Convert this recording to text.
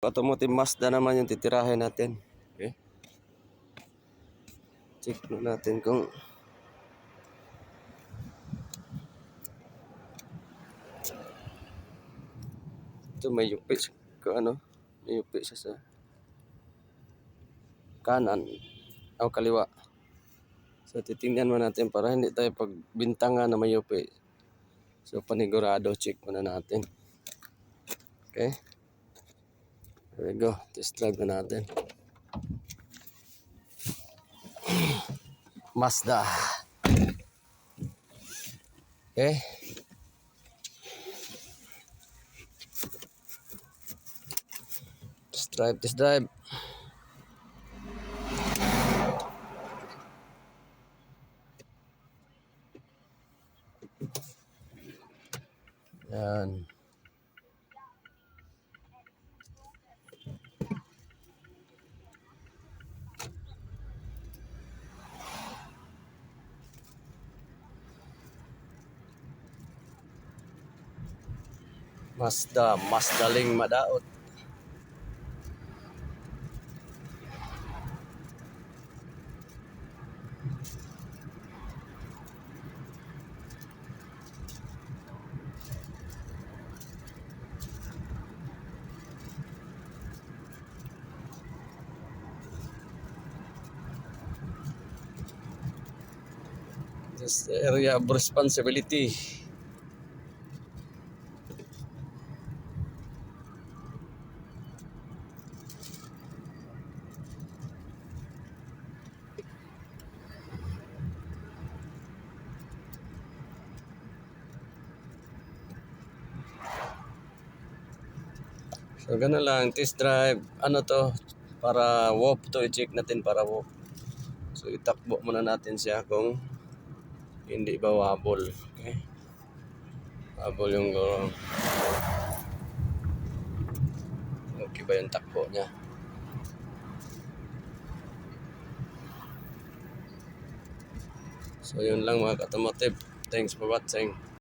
Automotive Mazda naman yung titirahin natin. Okay. Check na natin kung ito may yupi kung ano, may yupi siya sa kanan o kaliwa. So titingnan mo natin para hindi tayo pagbintangan na may yupi. So panigurado, check muna natin. Okay. There we go. Test drive na natin. Mazda. Okay. Test drive, test drive. Yan. Mazda, mas daling madaot. This area of responsibility. So ganun lang, test drive, ano to, para warp to, i-check natin para warp. So itakbo muna natin siya kung hindi ba wobble. Okay. Wobble yung gulong. Okay ba yung takbo niya? So yun lang mga automotive. Thanks for watching.